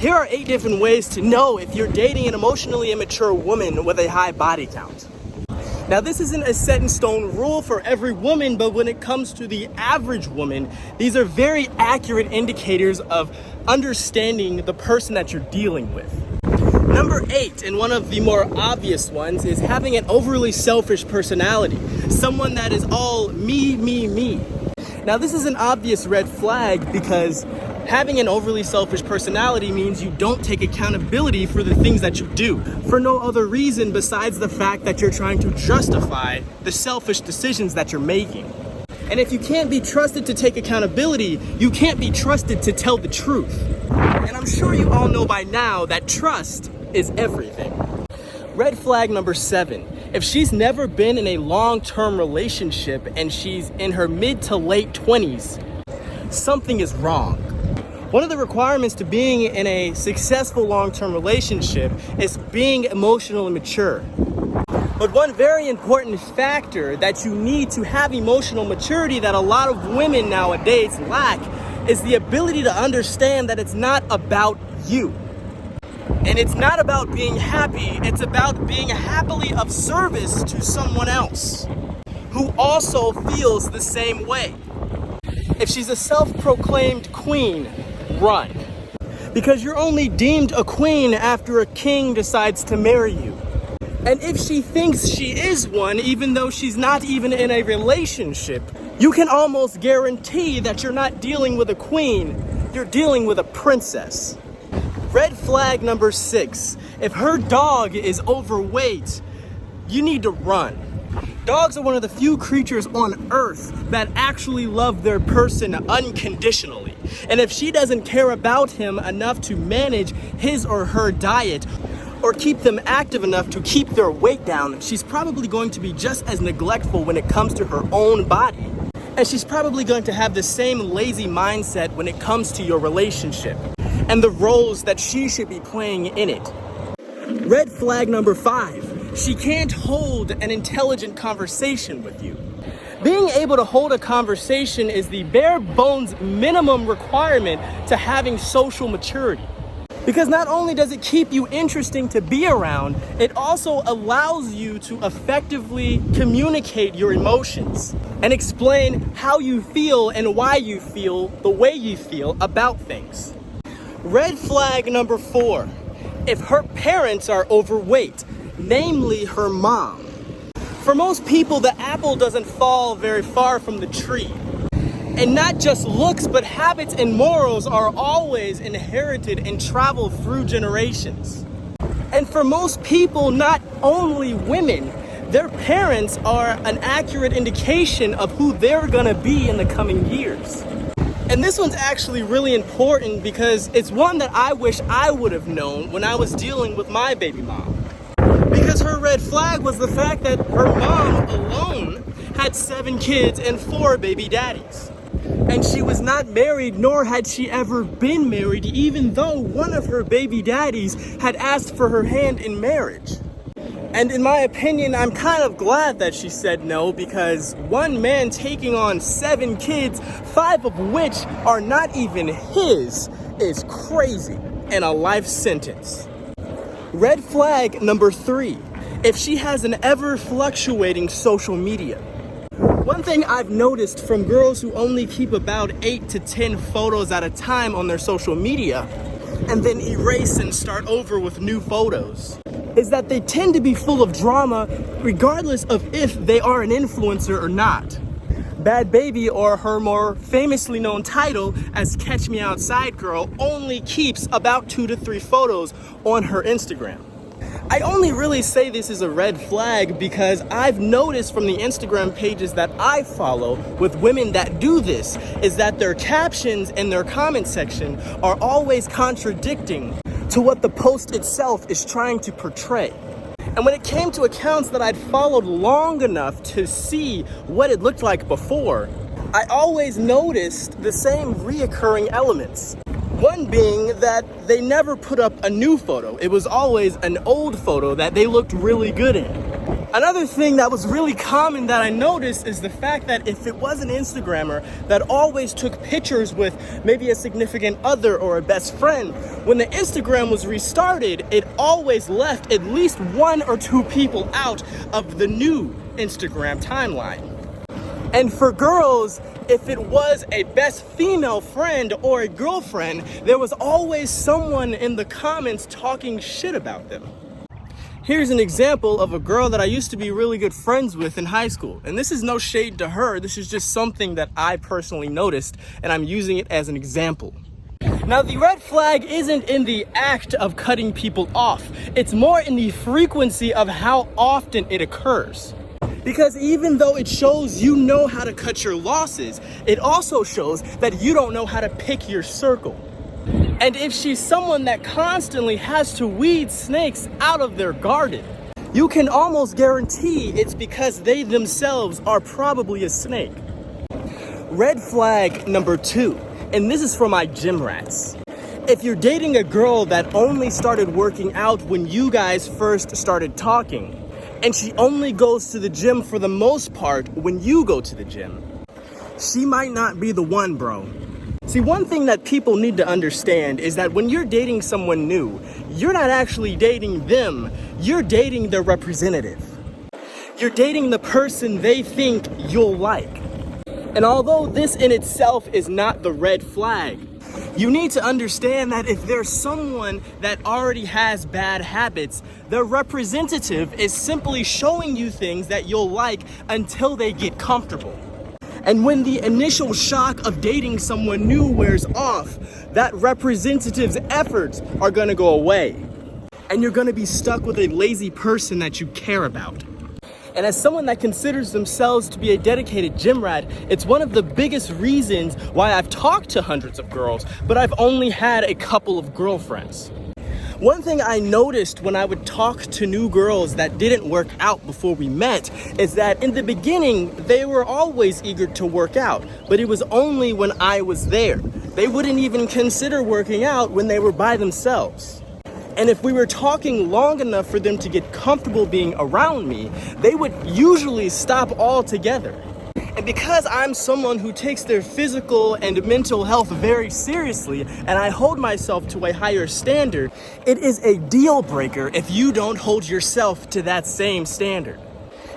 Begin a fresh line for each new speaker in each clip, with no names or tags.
Here are 8 different ways to know if you're dating an emotionally immature woman with a high body count. Now, this isn't a set in stone rule for every woman, but when it comes to the average woman, these are very accurate indicators of understanding the person that you're dealing with. Number 8, and one of the more obvious ones, is having an overly selfish personality. Someone that is all me, me, me. Now, this is an obvious red flag because having an overly selfish personality means you don't take accountability for the things that you do, for no other reason besides the fact that you're trying to justify the selfish decisions that you're making. And if you can't be trusted to take accountability, you can't be trusted to tell the truth. And I'm sure you all know by now that trust is everything. Red flag number 7. If she's never been in a long-term relationship and she's in her mid to late 20s, something is wrong. One of the requirements to being in a successful long-term relationship is being emotionally mature. But one very important factor that you need to have emotional maturity that a lot of women nowadays lack is the ability to understand that it's not about you. And it's not about being happy, it's about being happily of service to someone else who also feels the same way. If she's a self-proclaimed queen, run. Because you're only deemed a queen after a king decides to marry you. And if she thinks she is one, even though she's not even in a relationship, you can almost guarantee that you're not dealing with a queen, you're dealing with a princess. Red flag number 6. If her dog is overweight, you need to run. Dogs are one of the few creatures on earth that actually love their person unconditionally. And if she doesn't care about him enough to manage his or her diet or keep them active enough to keep their weight down, she's probably going to be just as neglectful when it comes to her own body. And she's probably going to have the same lazy mindset when it comes to your relationship and the roles that she should be playing in it. Red flag number 5. She can't hold an intelligent conversation with you. Being able to hold a conversation is the bare bones minimum requirement to having social maturity. Because not only does it keep you interesting to be around, it also allows you to effectively communicate your emotions and explain how you feel and why you feel the way you feel about things. Red flag number 4. If her parents are overweight, namely her mom. For most people, the apple doesn't fall very far from the tree. And not just looks, but habits and morals are always inherited and travel through generations. And for most people, not only women, their parents are an accurate indication of who they're gonna be in the coming years. And this one's actually really important because it's one that I wish I would have known when I was dealing with my baby mom. Because her red flag was the fact that her mom alone had 7 kids and 4 baby daddies. And she was not married, nor had she ever been married, even though one of her baby daddies had asked for her hand in marriage. And in my opinion, I'm kind of glad that she said no, because one man taking on 7 kids, 5 of which are not even his, is crazy and a life sentence. Red flag number 3. If she has an ever fluctuating social media. One thing I've noticed from girls who only keep about 8 to 10 photos at a time on their social media and then erase and start over with new photos is that they tend to be full of drama regardless of if they are an influencer or not. Bad Baby, or her more famously known title as Catch Me Outside Girl, only keeps about 2 to 3 photos on her Instagram. I only really say this is a red flag because I've noticed from the Instagram pages that I follow with women that do this is that their captions and their comment section are always contradicting to what the post itself is trying to portray. And when it came to accounts that I'd followed long enough to see what it looked like before, I always noticed the same reoccurring elements. One being that they never put up a new photo. It was always an old photo that they looked really good in. Another thing that was really common that I noticed is the fact that if it was an Instagrammer that always took pictures with maybe a significant other or a best friend, when the Instagram was restarted, it always left at least one or two people out of the new Instagram timeline. And for girls, if it was a best female friend or a girlfriend, there was always someone in the comments talking shit about them. Here's an example of a girl that I used to be really good friends with in high school. And this is no shade to her, this is just something that I personally noticed, and I'm using it as an example. Now, the red flag isn't in the act of cutting people off, it's more in the frequency of how often it occurs. Because even though it shows you know how to cut your losses, it also shows that you don't know how to pick your circle. And if she's someone that constantly has to weed snakes out of their garden, you can almost guarantee it's because they themselves are probably a snake. Red flag number 2, and this is for my gym rats. If you're dating a girl that only started working out when you guys first started talking, and she only goes to the gym for the most part when you go to the gym, she might not be the one, bro. See, one thing that people need to understand is that when you're dating someone new, you're not actually dating them, you're dating their representative. You're dating the person they think you'll like. And although this in itself is not the red flag, you need to understand that if there's someone that already has bad habits, their representative is simply showing you things that you'll like until they get comfortable. And when the initial shock of dating someone new wears off, that representative's efforts are gonna go away. And you're gonna be stuck with a lazy person that you care about. And as someone that considers themselves to be a dedicated gym rat, it's one of the biggest reasons why I've talked to hundreds of girls, but I've only had a couple of girlfriends. One thing I noticed when I would talk to new girls that didn't work out before we met is that in the beginning, they were always eager to work out, but it was only when I was there. They wouldn't even consider working out when they were by themselves. And if we were talking long enough for them to get comfortable being around me, they would usually stop altogether. And because I'm someone who takes their physical and mental health very seriously, and I hold myself to a higher standard, it is a deal breaker if you don't hold yourself to that same standard.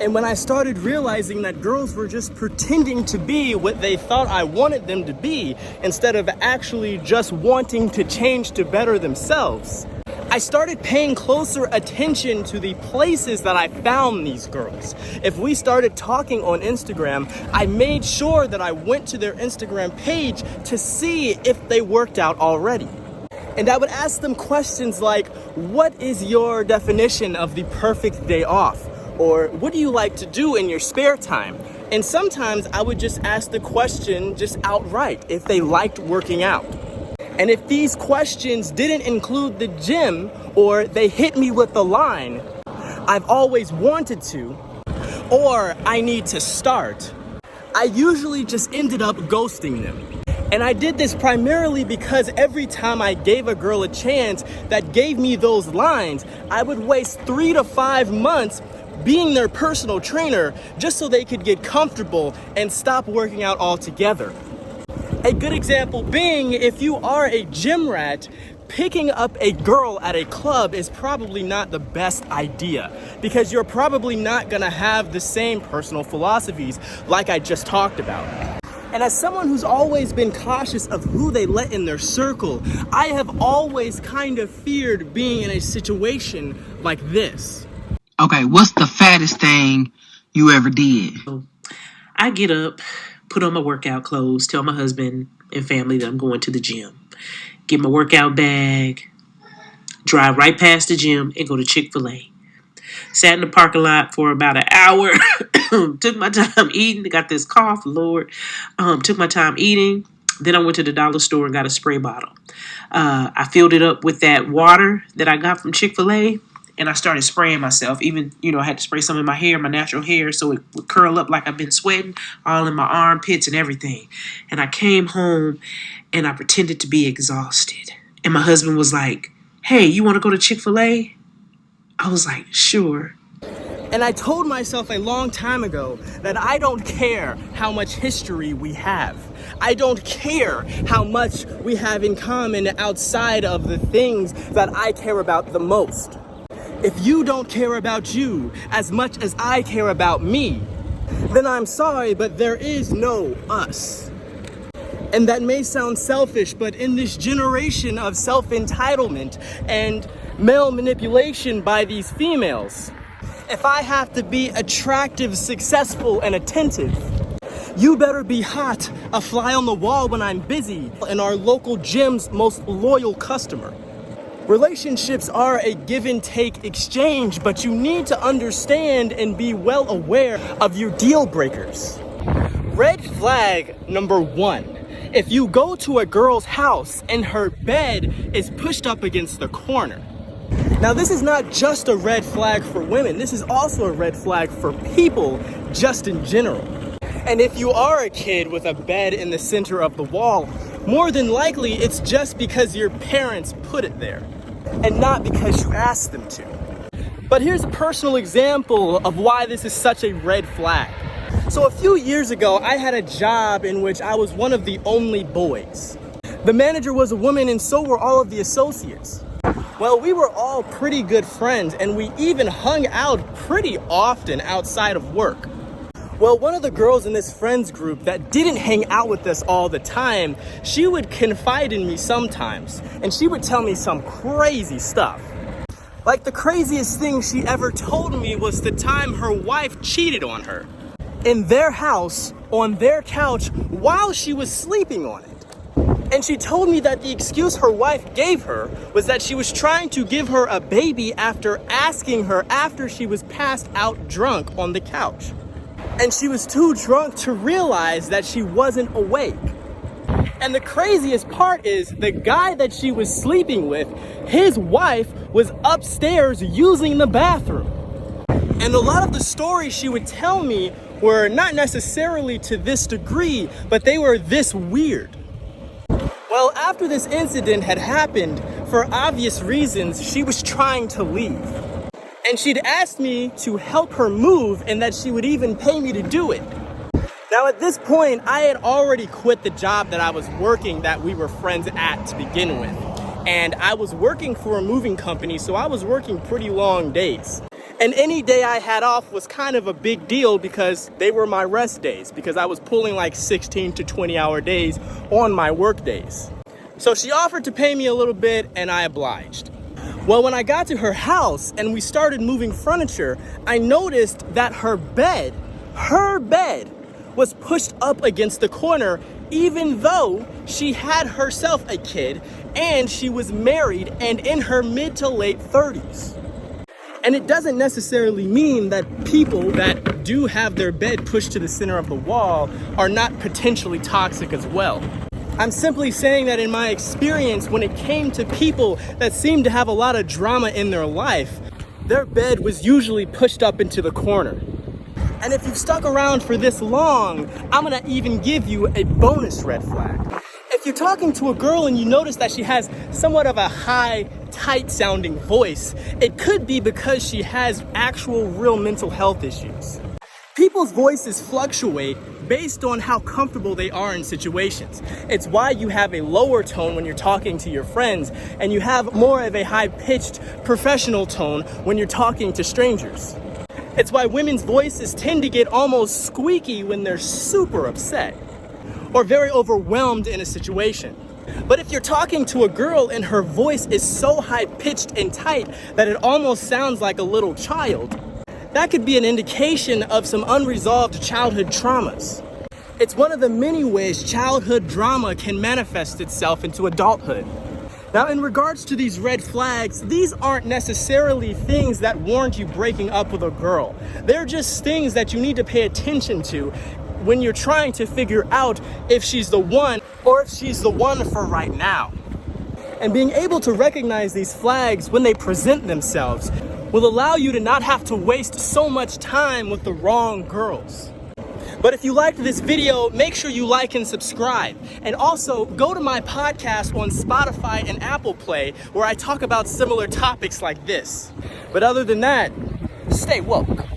And when I started realizing that girls were just pretending to be what they thought I wanted them to be, instead of actually just wanting to change to better themselves, I started paying closer attention to the places that I found these girls. If we started talking on Instagram, I made sure that I went to their Instagram page to see if they worked out already. And I would ask them questions like, what is your definition of the perfect day off? Or what do you like to do in your spare time? And sometimes I would just ask the question just outright if they liked working out. And if these questions didn't include the gym, or they hit me with the line, I've always wanted to, or I need to start, I usually just ended up ghosting them. And I did this primarily because every time I gave a girl a chance that gave me those lines, I would waste 3 to 5 months being their personal trainer just so they could get comfortable and stop working out altogether. A good example being, if you are a gym rat, picking up a girl at a club is probably not the best idea because you're probably not gonna have the same personal philosophies like I just talked about. And as someone who's always been cautious of who they let in their circle, I have always kind of feared being in a situation like this.
Okay, what's the fattest thing you ever did?
I get up, put on my workout clothes, tell my husband and family that I'm going to the gym, get my workout bag, drive right past the gym and go to Chick-fil-A. Sat in the parking lot for about an hour, took my time eating, got this cough, Lord, took my time eating. Then I went to the dollar store and got a spray bottle. I filled it up with that water that I got from Chick-fil-A. And I started spraying myself. Even, I had to spray some in my hair, my natural hair, so it would curl up like I've been sweating, all in my armpits and everything. And I came home and I pretended to be exhausted. And my husband was like, hey, you want to go to Chick-fil-A? I was like, sure.
And And I told myself a long time ago that I don't care how much history we have. I don't care how much we have in common outside of the things that I care about the most. If you don't care about you as much as I care about me, then I'm sorry, but there is no us. And that may sound selfish, but in this generation of self-entitlement and male manipulation by these females, if I have to be attractive, successful, and attentive, you better be hot, a fly on the wall when I'm busy, and our local gym's most loyal customer. Relationships are a give and take exchange, but you need to understand and be well aware of your deal breakers. Red flag number 1. If you go to a girl's house and her bed is pushed up against the corner. Now, this is not just a red flag for women. This is also a red flag for people just in general. And if you are a kid with a bed in the center of the wall, more than likely it's just because your parents put it there and not because you asked them to. But here's a personal example of why this is such a red flag. So a few years ago, I had a job in which I was one of the only boys. The manager was a woman and so were all of the associates. Well, we were all pretty good friends and we even hung out pretty often outside of work. Well, one of the girls in this friends group that didn't hang out with us all the time, she would confide in me sometimes and she would tell me some crazy stuff. Like the craziest thing she ever told me was the time her wife cheated on her in their house, on their couch, while she was sleeping on it. And she told me that the excuse her wife gave her was that she was trying to give her a baby after asking her after she was passed out drunk on the couch. And she was too drunk to realize that she wasn't awake. And the craziest part is the guy that she was sleeping with, his wife was upstairs using the bathroom. And a lot of the stories she would tell me were not necessarily to this degree, but they were this weird. Well, after this incident had happened, for obvious reasons, she was trying to leave. And she'd asked me to help her move and that she would even pay me to do it. Now at this point, I had already quit the job that I was working that we were friends at to begin with. And I was working for a moving company, so I was working pretty long days. And any day I had off was kind of a big deal because they were my rest days, because I was pulling like 16 to 20-hour days on my work days. So she offered to pay me a little bit and I obliged. Well, when I got to her house and we started moving furniture, I noticed that her bed was pushed up against the corner, even though she had herself a kid and she was married and in her mid to late 30s. And it doesn't necessarily mean that people that do have their bed pushed to the center of the wall are not potentially toxic as well. I'm simply saying that in my experience, when it came to people that seemed to have a lot of drama in their life, their bed was usually pushed up into the corner. And if you've stuck around for this long, I'm gonna even give you a bonus red flag. If you're talking to a girl and you notice that she has somewhat of a high, tight sounding voice, it could be because she has actual real mental health issues. People's voices fluctuate based on how comfortable they are in situations. It's why you have a lower tone when you're talking to your friends, and you have more of a high-pitched professional tone when you're talking to strangers. It's why women's voices tend to get almost squeaky when they're super upset or very overwhelmed in a situation. But if you're talking to a girl and her voice is so high-pitched and tight that it almost sounds like a little child, that could be an indication of some unresolved childhood traumas. It's one of the many ways childhood drama can manifest itself into adulthood. Now, in regards to these red flags, these aren't necessarily things that warrant you breaking up with a girl. They're just things that you need to pay attention to when you're trying to figure out if she's the one or if she's the one for right now. And being able to recognize these flags when they present themselves will allow you to not have to waste so much time with the wrong girls. But if you liked this video, make sure you like and subscribe. And also go to my podcast on Spotify and Apple Play, where I talk about similar topics like this. But other than that, stay woke.